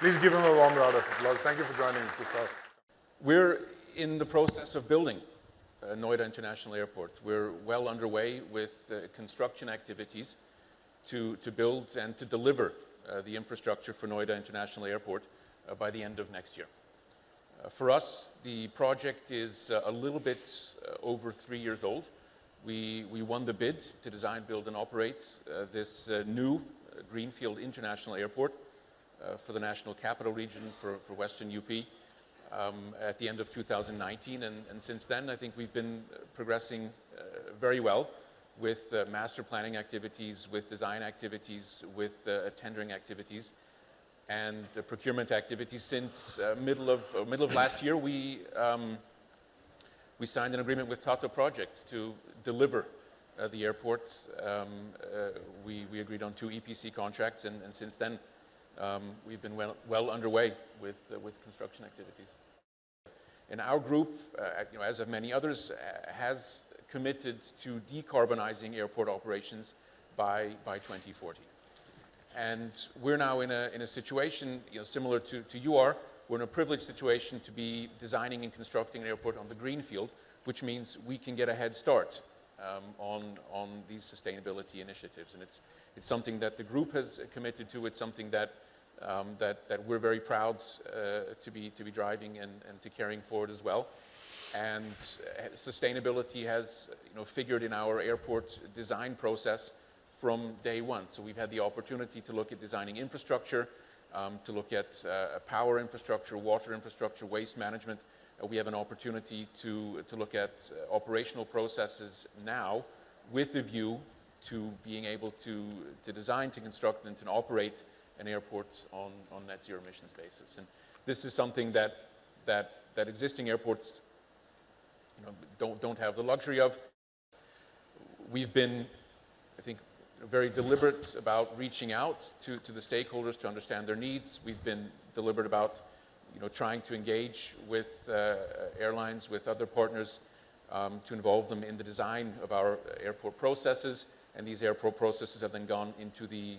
Please give him a warm round of applause. Thank you for joining, Christoph. We're in the process of building Noida International Airport. We're well underway with construction activities to build and to deliver the infrastructure for Noida International Airport by the end of next year. For us, the project is a little bit over 3 years old. We won the bid to design, build, and operate this new greenfield international airport for the national capital region for Western UP at the end of 2019. And since then, I think we've been progressing very well with master planning activities, with design activities, with tendering activities, and procurement activities. Since middle of last year, we signed an agreement with Tata Projects to deliver the airport. We agreed on 2 EPC contracts, and since then we've been well underway with construction activities. And our group, as of many others, has committed to decarbonizing airport operations by 2040. And we're now in a situation similar to you are. We're in a privileged situation to be designing and constructing an airport on the greenfield, which means we can get a head start on these sustainability initiatives. And it's something that the group has committed to. It's something that we're very proud to be driving and to carrying forward as well. And sustainability has figured in our airport design process from day one. So we've had the opportunity to look at designing infrastructure, to look at power infrastructure, water infrastructure, waste management. We have an opportunity to look at operational processes now with a view to being able to design, to construct, and to operate an airport on net zero emissions basis. And this is something that existing airports don't have the luxury of. We've been, I think, very deliberate about reaching out to the stakeholders to understand their needs. We've been deliberate about trying to engage with airlines, with other partners, to involve them in the design of our airport processes. And these airport processes have then gone into the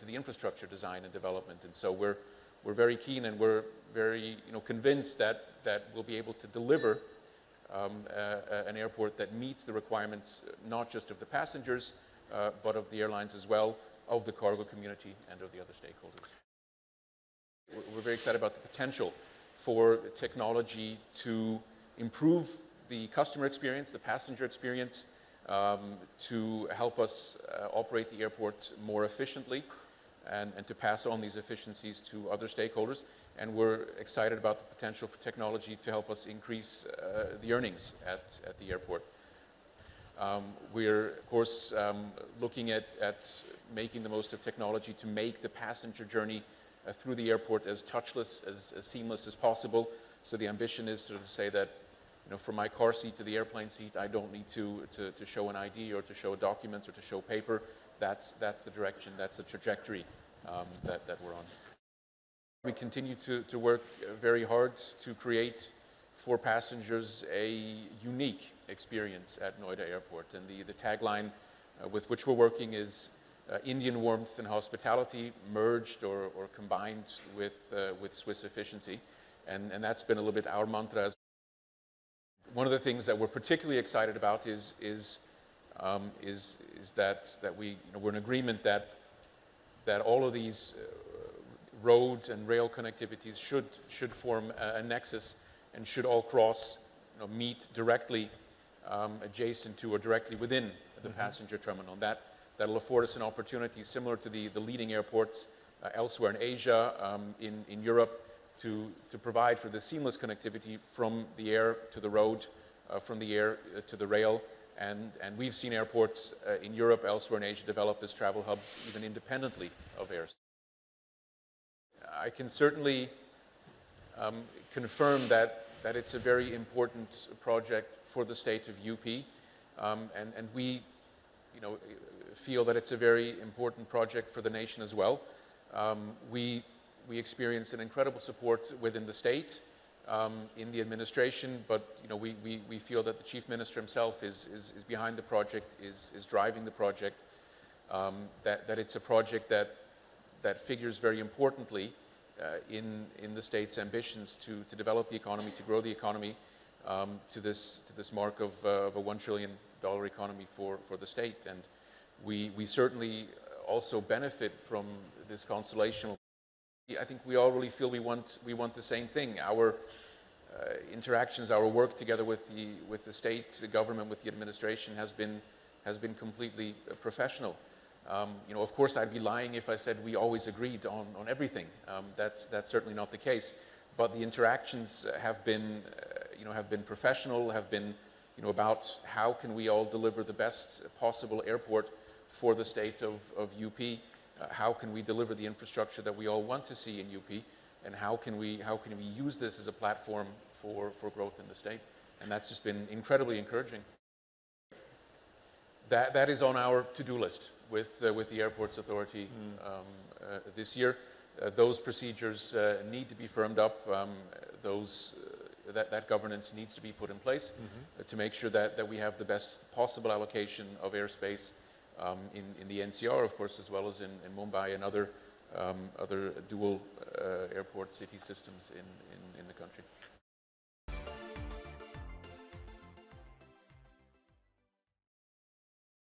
infrastructure design and development. And so we're very keen, and we're very convinced that we'll be able to deliver an airport that meets the requirements not just of the passengers, but of the airlines as well, of the cargo community, and of the other stakeholders. We're very excited about the potential for technology to improve the customer experience, the passenger experience, to help us operate the airport more efficiently and to pass on these efficiencies to other stakeholders. And we're excited about the potential for technology to help us increase the earnings at the airport. We're, of course, looking at making the most of technology to make the passenger journey through the airport as touchless, as seamless as possible. So the ambition is to say that from my car seat to the airplane seat, I don't need to show an ID or to show documents or to show paper. That's the direction, that's the trajectory that we're on. We continue to work very hard to create for passengers a unique experience at Noida Airport. And the tagline with which we're working is Indian warmth and hospitality merged or combined with Swiss efficiency. And that's been a little bit our mantra as well. One of the things that we're particularly excited about is that we're in agreement that all of these roads and rail connectivities should form a nexus and should all cross, meet directly adjacent to or directly within the passenger terminal. That'll afford us an opportunity similar to the leading airports elsewhere in Asia, in Europe, to provide for the seamless connectivity from the air to the road, from the air to the rail. And we've seen airports in Europe, elsewhere in Asia, develop as travel hubs even independently of air. I can certainly confirm that it's a very important project for the state of UP, and we feel that it's a very important project for the nation as well. We experience an incredible support within the state, in the administration, but we feel that the Chief Minister himself is behind the project, is driving the project, that it's a project that figures very importantly in the state's ambitions to develop the economy, to grow the economy to this mark of a $1 trillion economy for the state. And we certainly also benefit from this constellation. I think we all really feel we want the same thing. Our interactions, our work together with the state, the government, with the administration has been completely professional. Of course, I'd be lying if I said we always agreed on everything. That's certainly not the case. But the interactions have been professional, have been about how can we all deliver the best possible airport for the state of UP. How can we deliver the infrastructure that we all want to see in UP, and how can we use this as a platform for growth in the state? And that's just been incredibly encouraging. That is on our to-do list with the Airports Authority this year. Those procedures need to be firmed up. That governance needs to be put in place to make sure that we have the best possible allocation of airspace in the NCR, of course, as well as in Mumbai and other dual airport city systems in the country.